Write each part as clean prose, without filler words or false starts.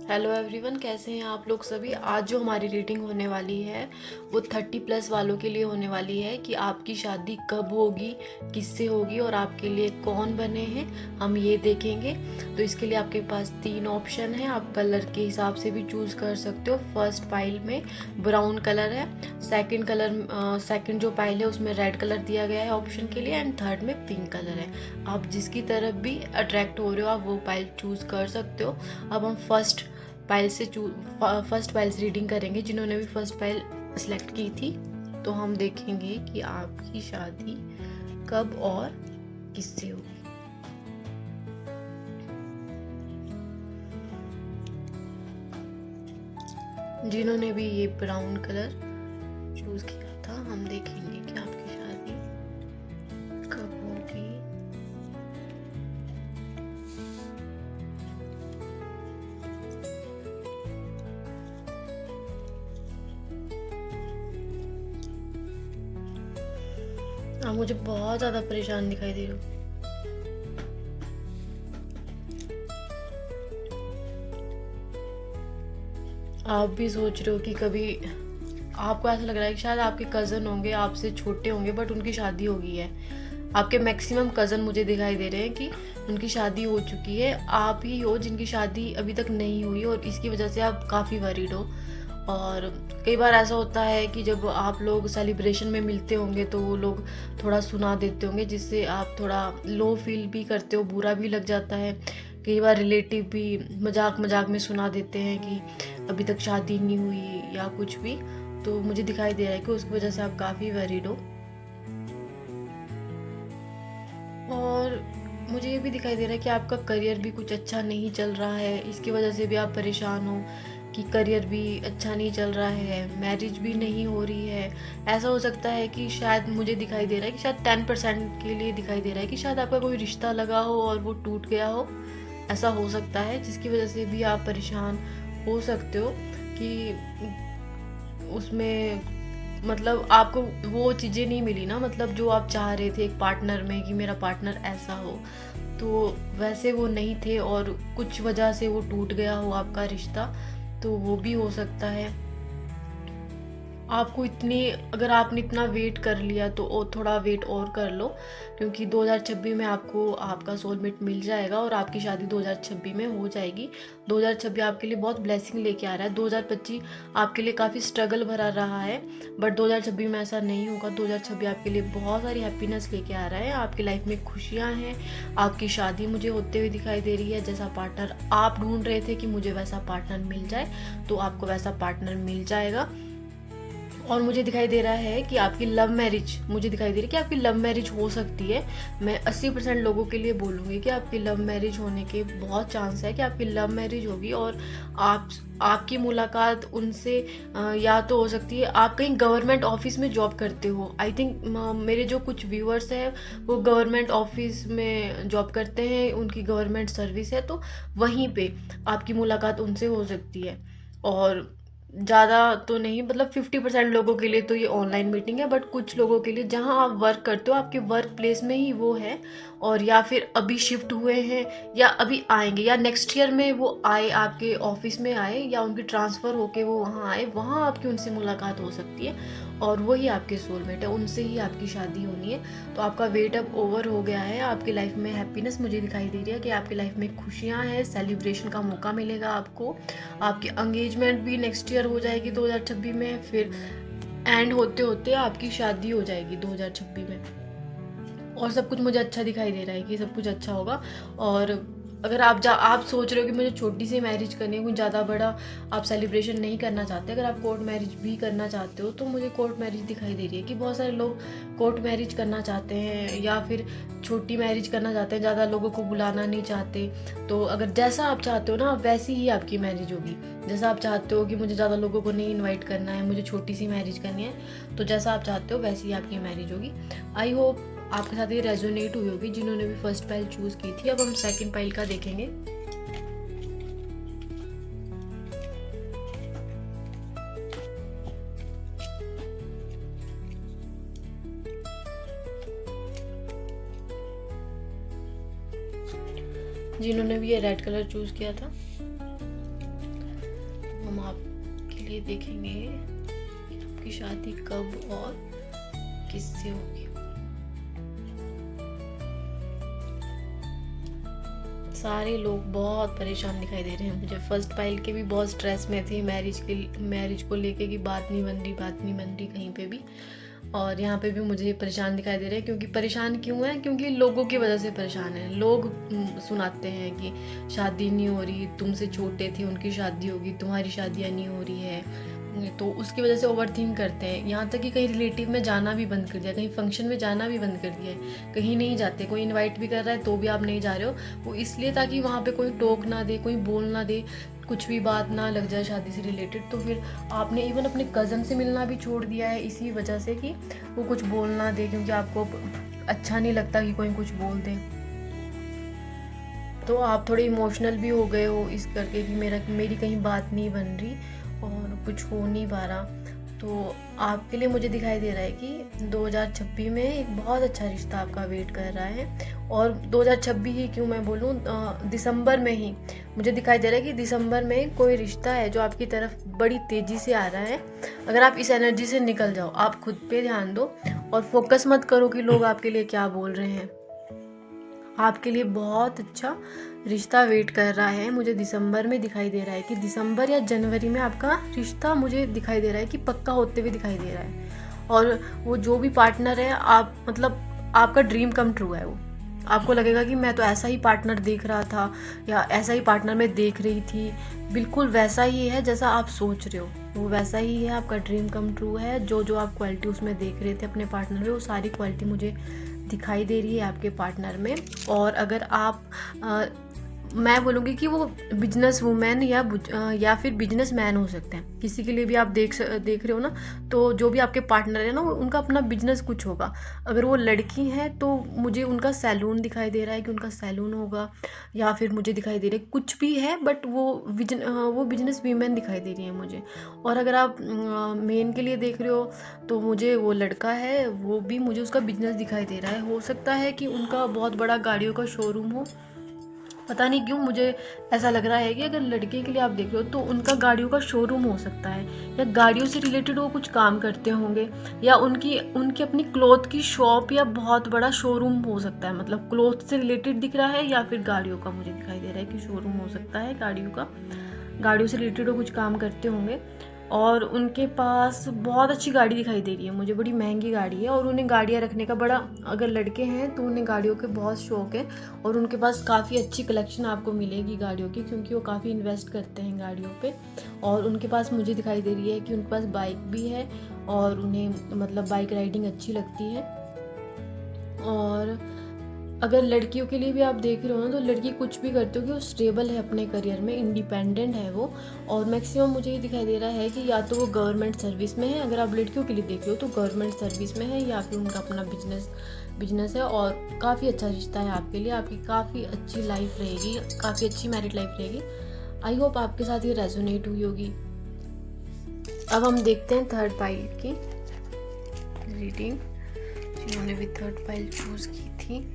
Hello everyone, कैसे हैं आप लोग सभी। आज जो हमारी रीडिंग होने वाली है वो 30+ वालों के लिए होने वाली है कि आपकी शादी कब होगी, किससे होगी और आपके लिए कौन बने हैं, हम ये देखेंगे। तो इसके लिए आपके पास 3 ऑप्शन हैं, आप कलर के हिसाब से भी चूज़ कर सकते हो। फर्स्ट पाइल में ब्राउन कलर है, सेकंड जो पाइल है उसमें रेड कलर दिया गया है ऑप्शन के लिए, एंड थर्ड में पिंक कलर है। आप जिसकी तरफ भी अट्रैक्ट हो रहे हो आप वो पाइल चूज़ कर सकते हो। अब हम फर्स्ट पाइल से रीडिंग करेंगे। जिन्होंने भी फर्स्ट पाइल सेलेक्ट की थी तो हम देखेंगे कि आपकी शादी कब और किससे होगी। जिन्होंने भी ये ब्राउन कलर चूज किया था हम देखेंगे कि आपकी शादी कब होगी। आप मुझे बहुत ज़्यादा परेशान दिखाई दे रहे हो। आप भी सोच रहे हो कि कभी आपको ऐसा लग रहा है कि शायद आपके कज़न होंगे, आपसे छोटे होंगे, बट उनकी शादी हो गई है। आपके मैक्सिमम कज़न मुझे दिखाई दे रहे हैं कि उनकी शादी हो चुकी है। आप ही हो जिनकी शादी अभी तक नहीं हुई और इसकी वजह से आप काफ़ी वरीड हो। और कई बार ऐसा होता है कि जब आप लोग सेलिब्रेशन में मिलते होंगे तो वो लोग थोड़ा सुना देते होंगे, जिससे आप थोड़ा लो फील भी करते हो, बुरा भी लग जाता है। कई बार रिलेटिव भी मजाक मजाक में सुना देते हैं कि अभी तक शादी नहीं हुई या कुछ भी। तो मुझे दिखाई दे रहा है कि उसकी वजह से आप काफ़ी वरीड हो। और मुझे ये भी दिखाई दे रहा है कि आपका करियर भी कुछ अच्छा नहीं चल रहा है, इसकी वजह से भी आप परेशान हो कि करियर भी अच्छा नहीं चल रहा है, मैरिज भी नहीं हो रही है। ऐसा हो सकता है कि शायद मुझे दिखाई दे रहा है कि शायद 10% के लिए दिखाई दे रहा है कि शायद आपका कोई रिश्ता लगा हो और वो टूट गया हो। ऐसा हो सकता है जिसकी वजह से भी आप परेशान हो सकते हो कि उसमें मतलब आपको वो चीज़ें नहीं मिली ना, मतलब जो आप चाह रहे थे एक पार्टनर में कि मेरा पार्टनर ऐसा हो, तो वैसे वो नहीं थे और कुछ वजह से वो टूट गया हो आपका रिश्ता। तो वो भी हो सकता है। आपको इतनी अगर आपने इतना वेट कर लिया तो और थोड़ा वेट और कर लो, क्योंकि 2026 में आपको आपका सोलमेट मिल जाएगा और आपकी शादी 2026 में हो जाएगी। 2026 आपके लिए बहुत ब्लेसिंग लेके आ रहा है। 2025 आपके लिए काफ़ी स्ट्रगल भरा रहा है, बट 2026 में ऐसा नहीं होगा। 2026 आपके लिए बहुत सारी हैप्पीनेस लेके आ रहा है। आपकी लाइफ में खुशियाँ हैं, आपकी शादी मुझे होते हुए दिखाई दे रही है। जैसा पार्टनर आप ढूंढ रहे थे कि मुझे वैसा पार्टनर मिल जाए, तो आपको वैसा पार्टनर मिल जाएगा। और मुझे दिखाई दे रहा है कि आपकी लव मैरिज, मुझे दिखाई दे रही है कि आपकी लव मैरिज हो सकती है। मैं 80% लोगों के लिए बोलूँगी कि आपकी लव मैरिज होने के बहुत चांस है कि आपकी लव मैरिज होगी। और आपकी मुलाकात उनसे या तो हो सकती है आप कहीं गवर्नमेंट ऑफिस में जॉब करते हो। आई थिंक मेरे जो कुछ व्यूअर्स हैं वो गवर्नमेंट ऑफिस में जॉब करते हैं, उनकी गवर्नमेंट सर्विस है, तो वहीं पे आपकी मुलाकात उनसे हो सकती है। और ज़्यादा तो नहीं, मतलब 50% लोगों के लिए तो ये ऑनलाइन मीटिंग है, बट कुछ लोगों के लिए जहाँ आप वर्क करते हो आपके वर्क प्लेस में ही वो है, और या फिर अभी शिफ्ट हुए हैं या अभी आएंगे या नेक्स्ट ईयर में वो आए, आपके ऑफिस में आए या उनकी ट्रांसफ़र होके वो वहाँ आए, वहाँ आपकी उनसे मुलाकात हो सकती है और वही आपके सोलमेट है, उनसे ही आपकी शादी होनी है। तो आपका वेट अब ओवर हो गया है। आपकी लाइफ में हैप्पीनेस मुझे दिखाई दे रही है कि आपकी लाइफ में खुशियाँ हैं, सेलिब्रेशन का मौका मिलेगा आपको। आपकी एंगेजमेंट भी नेक्स्ट ईयर हो जाएगी 2026 में, फिर एंड होते होते आपकी शादी हो जाएगी 2026 में। और सब कुछ मुझे अच्छा दिखाई दे रहा है कि सब कुछ अच्छा होगा। और अगर आप सोच रहे हो कि मुझे छोटी सी मैरिज करनी है, कुछ ज़्यादा बड़ा आप सेलिब्रेशन नहीं करना चाहते, अगर आप कोर्ट मैरिज भी करना चाहते हो तो मुझे कोर्ट मैरिज दिखाई दे रही है कि बहुत सारे लोग कोर्ट मैरिज करना चाहते हैं या फिर छोटी मैरिज करना चाहते हैं, ज़्यादा लोगों को बुलाना नहीं चाहते। तो अगर जैसा आप चाहते हो ना वैसी ही आपकी मैरिज होगी। जैसा आप चाहते हो कि मुझे ज़्यादा लोगों को नहीं इन्वाइट करना है, मुझे छोटी सी मैरिज करनी है, तो जैसा आप चाहते हो वैसी ही आपकी मैरिज होगी। आई होप आपके साथ ये रेजोनेट हुई होगी जिन्होंने भी फर्स्ट पाइल चूज की थी। अब हम सेकंड पाइल का देखेंगे। जिन्होंने भी ये रेड कलर चूज किया था चलिए देखेंगे आपकी शादी कब और किससे होगी। सारे लोग बहुत परेशान दिखाई दे रहे हैं मुझे। फर्स्ट पाइल के भी बहुत स्ट्रेस में थे मैरिज को लेके कि बात नहीं बन रही कहीं पे भी। और यहाँ पे भी मुझे परेशान दिखाई दे रहे हैं। क्योंकि परेशान क्यों है? क्योंकि लोगों की वजह से परेशान है। लोग सुनाते हैं कि शादी नहीं हो रही, तुमसे छोटे थे उनकी शादी होगी, तुम्हारी शादियाँ नहीं हो रही है, तो उसकी वजह से ओवरथिंक करते हैं। यहाँ तक कि कहीं रिलेटिव में जाना भी बंद कर दिया, कहीं फंक्शन में जाना भी बंद कर दिया है, कहीं नहीं जाते। कोई इनवाइट भी कर रहा है तो भी आप नहीं जा रहे हो, वो इसलिए ताकि वहाँ पे कोई टोक ना दे, कोई बोल ना दे, कुछ भी बात ना लग जाए शादी से रिलेटेड। तो फिर आपने इवन अपने कज़न से मिलना भी छोड़ दिया है इसी वजह से कि वो कुछ बोल ना दे, क्योंकि आपको अच्छा नहीं लगता कि कोई कुछ बोल दे। तो आप थोड़े इमोशनल भी हो गए हो इस करके कि मेरी कहीं बात नहीं बन रही और कुछ हो नहीं पा रहा। तो आपके लिए मुझे दिखाई दे रहा है कि 2026 में एक बहुत अच्छा रिश्ता आपका वेट कर रहा है। और 2026 ही क्यों मैं बोलूँ, दिसंबर में ही मुझे दिखाई दे रहा है कि दिसंबर में कोई रिश्ता है जो आपकी तरफ बड़ी तेज़ी से आ रहा है। अगर आप इस एनर्जी से निकल जाओ, आप खुद पे ध्यान दो और फोकस मत करो कि लोग आपके लिए क्या बोल रहे हैं। आपके लिए बहुत अच्छा रिश्ता वेट कर रहा है। मुझे दिसंबर में दिखाई दे रहा है कि दिसंबर या जनवरी में आपका रिश्ता मुझे दिखाई दे रहा है कि पक्का होते हुए दिखाई दे रहा है। और वो जो भी पार्टनर है, आप मतलब आपका ड्रीम कम ट्रू है। वो आपको लगेगा कि मैं तो ऐसा ही पार्टनर देख रहा था या ऐसा ही पार्टनर मैं देख रही थी, बिल्कुल वैसा ही है जैसा आप सोच रहे हो, वो वैसा ही है। आपका ड्रीम कम ट्रू है। जो आप क्वालिटी उसमें देख रहे थे अपने पार्टनर में, वो सारी क्वालिटी मुझे दिखाई दे रही है आपके पार्टनर में। और अगर आप मैं बोलूँगी कि वो बिजनेस वूमेन या फिर बिजनेस मैन हो सकते हैं। किसी के लिए भी आप देख रहे हो ना, तो जो भी आपके पार्टनर है ना, उनका अपना बिजनेस कुछ होगा। अगर वो लड़की हैं तो मुझे उनका सैलून दिखाई दे रहा है कि उनका सैलून होगा, या फिर मुझे दिखाई दे रहा है कुछ भी है, बट वो बिजनेस वीमेन दिखाई दे रही है मुझे। और अगर आप मेन के लिए देख रहे हो तो मुझे वो लड़का है, वो भी मुझे उसका बिजनेस दिखाई दे रहा है। हो सकता है कि उनका बहुत बड़ा गाड़ियों का शोरूम हो, पता नहीं क्यों मुझे ऐसा लग रहा है कि अगर लड़के के लिए आप देख रहे हो तो उनका गाड़ियों का शोरूम हो सकता है, या गाड़ियों से रिलेटेड वो कुछ काम करते होंगे, या उनकी अपनी क्लॉथ की शॉप या बहुत बड़ा शोरूम हो सकता है। मतलब क्लॉथ से रिलेटेड दिख रहा है, या फिर गाड़ियों का मुझे दिखाई दे रहा है कि शोरूम हो सकता है गाड़ियों का। गाड़ियों से रिलेटेड वो कुछ काम करते होंगे। और उनके पास बहुत अच्छी गाड़ी दिखाई दे रही है मुझे, बड़ी महंगी गाड़ी है। और उन्हें गाड़ियाँ रखने का बड़ा, अगर लड़के हैं तो उन्हें गाड़ियों के बहुत शौक है। और उनके पास काफ़ी अच्छी कलेक्शन आपको मिलेगी गाड़ियों की, क्योंकि वो काफ़ी इन्वेस्ट करते हैं गाड़ियों पे। और उनके पास मुझे दिखाई दे रही है कि उनके पास बाइक भी है, और उन्हें मतलब बाइक राइडिंग अच्छी लगती है। और अगर लड़कियों के लिए भी आप देख रहे हो ना, तो लड़की कुछ भी करती हो कि वो स्टेबल है अपने करियर में, इंडिपेंडेंट है वो। और मैक्सिमम मुझे ये दिखाई दे रहा है कि या तो वो गवर्नमेंट सर्विस में है, अगर आप लड़कियों के लिए देख रहे हो तो गवर्नमेंट सर्विस में है, या फिर उनका अपना बिजनेस है। और काफ़ी अच्छा रिश्ता है आपके लिए, आपकी काफ़ी अच्छी लाइफ रहेगी, काफ़ी अच्छी मैरिड लाइफ रहेगी। आई होप आपके साथ ये रेजोनेट हुई होगी। अब हम देखते हैं थर्ड पाइल की रीडिंग, जिन्होंने भी थर्ड पाइल चूज़ की थी।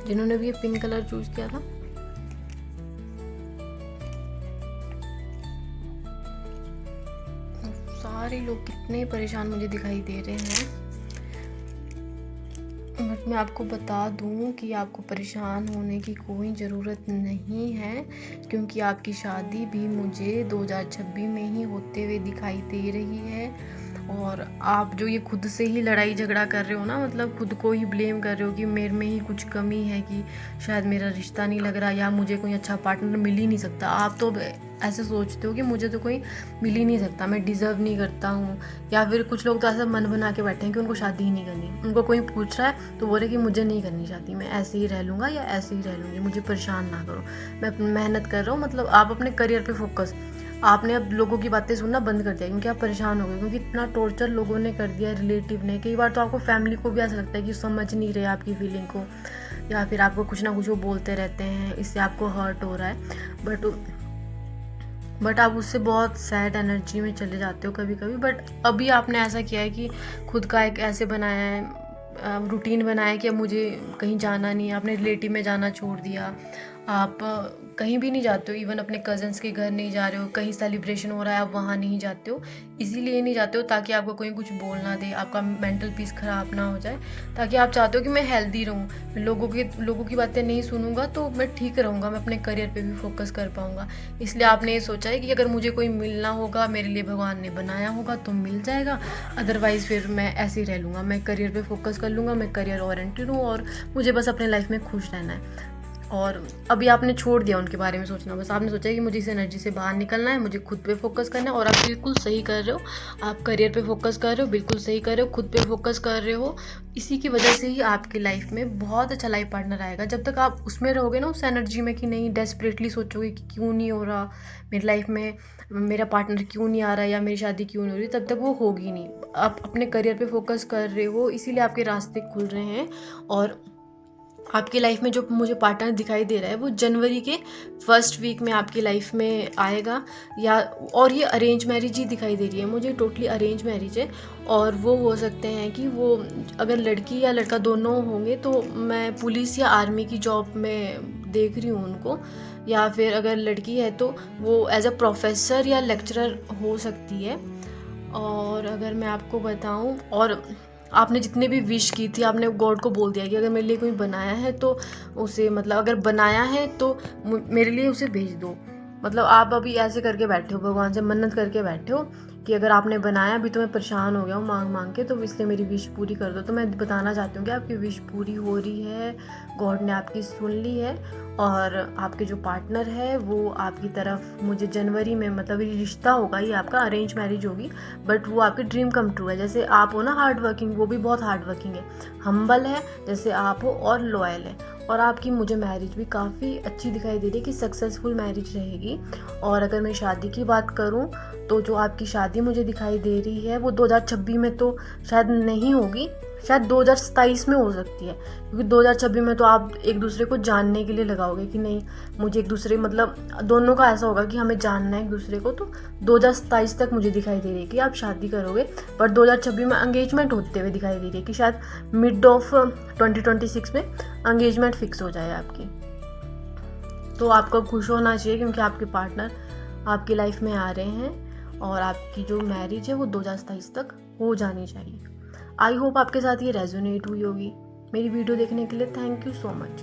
जिन्होंने भी ये पिंक कलर चूज किया था, सारे लोग कितने परेशान मुझे दिखाई दे रहे हैं। बट मैं आपको बता दूं कि आपको परेशान होने की कोई ज़रूरत नहीं है, क्योंकि आपकी शादी भी मुझे 2026 में ही होते हुए दिखाई दे रही है। और आप जो ये खुद से ही लड़ाई झगड़ा कर रहे हो ना, मतलब खुद को ही ब्लेम कर रहे हो कि मेरे में ही कुछ कमी है, कि शायद मेरा रिश्ता नहीं लग रहा, या मुझे कोई अच्छा पार्टनर मिल ही नहीं सकता। आप तो ऐसे सोचते हो कि मुझे तो कोई मिल ही नहीं सकता, मैं डिज़र्व नहीं करता हूँ। या फिर कुछ लोग तो ऐसा मन बना के बैठे हैं कि उनको शादी ही नहीं करनी। उनको कोई पूछ रहा है तो बोल रहे कि मुझे नहीं करनी शादी, मैं ऐसे ही रह लूँगा या ऐसे ही रह लूँगी, मुझे परेशान ना करो, मैं मेहनत कर रहा हूँ। मतलब आप अपने करियर पे फोकस, आपने अब लोगों की बातें सुनना बंद कर दिया, क्योंकि आप परेशान हो गए, क्योंकि इतना टॉर्चर लोगों ने कर दिया, रिलेटिव ने। कई बार तो आपको फैमिली को भी ऐसा लगता है कि समझ नहीं रहे आपकी फीलिंग को, या फिर आपको कुछ ना कुछ वो बोलते रहते हैं, इससे आपको हर्ट हो रहा है। बट आप उससे बहुत सैड एनर्जी में चले जाते हो कभी कभी। बट अभी आपने ऐसा किया है कि खुद का एक ऐसे बनाया है, रूटीन बनाया कि अब मुझे कहीं जाना नहीं है, आपने रिलेटिव में जाना छोड़ दिया, आप कहीं भी नहीं जाते हो, इवन अपने कज़न्स के घर नहीं जा रहे हो, कहीं सेलिब्रेशन हो रहा है आप वहाँ नहीं जाते हो, इसीलिए नहीं जाते हो ताकि आपको कोई कुछ बोल ना दे, आपका मेंटल पीस ख़राब ना हो जाए, ताकि आप चाहते हो कि मैं हेल्दी रहूँ, मैं लोगों की बातें नहीं सुनूंगा तो मैं ठीक रहूँगा, मैं अपने करियर पे भी फोकस कर पाऊँगा। इसलिए आपने ये सोचा है कि अगर मुझे कोई मिलना होगा, मेरे लिए भगवान ने बनाया होगा तो मिल जाएगा, अदरवाइज़ फिर मैं ऐसे ही रह लूँगा, मैं करियर पे फोकस कर लूँगा, मैं करियर ओरिएंटेड हूँ और मुझे बस अपने लाइफ में खुश रहना है। और अभी आपने छोड़ दिया उनके बारे में सोचना, बस आपने सोचा कि मुझे इस एनर्जी से बाहर निकलना है, मुझे खुद पे फोकस करना है, और आप बिल्कुल सही कर रहे हो, आप करियर पे फोकस कर रहे हो, बिल्कुल सही कर रहे हो, खुद पे फोकस कर रहे हो। इसी की वजह से ही आपकी लाइफ में बहुत अच्छा लाइफ पार्टनर आएगा। जब तक आप उसमें रहोगे ना, उस एनर्जी में कि नहीं डेस्परेटली सोचोगे कि क्यों नहीं हो रहा मेरी लाइफ में, मेरा पार्टनर क्यों नहीं आ रहा या मेरी शादी क्यों नहीं हो रही, तब तक वो होगी नहीं। आप अपने करियर पे फोकस कर रहे हो, इसीलिए आपके रास्ते खुल रहे हैं। और आपकी लाइफ में जो मुझे पार्टनर दिखाई दे रहा है वो जनवरी के फर्स्ट वीक में आपकी लाइफ में आएगा, या और ये अरेंज मैरिज ही दिखाई दे रही है मुझे, टोटली अरेंज मैरिज है। और वो हो सकते हैं कि वो अगर लड़की या लड़का दोनों होंगे तो मैं पुलिस या आर्मी की जॉब में देख रही हूँ उनको, या फिर अगर लड़की है तो वो एज अ प्रोफेसर या लेक्चरर हो सकती है। और अगर मैं आपको बताऊं, और आपने जितने भी विश की थी आपने गॉड को बोल दिया कि अगर मेरे लिए कोई बनाया है तो उसे, मतलब अगर बनाया है तो मेरे लिए उसे भेज दो। मतलब आप अभी ऐसे करके बैठे हो, भगवान से मन्नत करके बैठे हो कि अगर आपने बनाया, अभी तो मैं परेशान हो गया हूँ मांग मांग के, तो इसलिए मेरी विश पूरी कर दो। तो मैं बताना चाहती हूँ कि आपकी विश पूरी हो रही है, गॉड ने आपकी सुन ली है। और आपके जो पार्टनर है वो आपकी तरफ, मुझे जनवरी में, मतलब ये रिश्ता होगा, ये आपका अरेंज मैरिज होगी, बट वो आपकी ड्रीम कम ट्रू है। जैसे आप हो ना हार्ड वर्किंग, वो भी बहुत हार्ड वर्किंग है, हम्बल है जैसे आप हो, और लॉयल है। और आपकी मुझे मैरिज भी काफ़ी अच्छी दिखाई दे रही है कि सक्सेसफुल मैरिज रहेगी। और अगर मैं शादी की बात करूं तो जो आपकी शादी मुझे दिखाई दे रही है वो 2026 में तो शायद नहीं होगी, शायद 2027 में हो सकती है, क्योंकि 2026 में तो आप एक दूसरे को जानने के लिए लगाओगे कि नहीं मुझे एक दूसरे, मतलब दोनों का ऐसा होगा कि हमें जानना है एक दूसरे को, तो 2027 तक मुझे दिखाई दे रही है कि आप शादी करोगे। पर 2026 में एंगेजमेंट होते हुए दिखाई दे रही है कि शायद मिड ऑफ 2026 में एंगेजमेंट फिक्स हो जाए आपकी। तो आपको खुश होना चाहिए क्योंकि आपके पार्टनर आपकी लाइफ में आ रहे हैं, और आपकी जो मैरिज है वो 2027 तक हो जानी चाहिए। आई होप आपके साथ ये रेजोनेट हुई होगी। मेरी वीडियो देखने के लिए थैंक यू सो मच।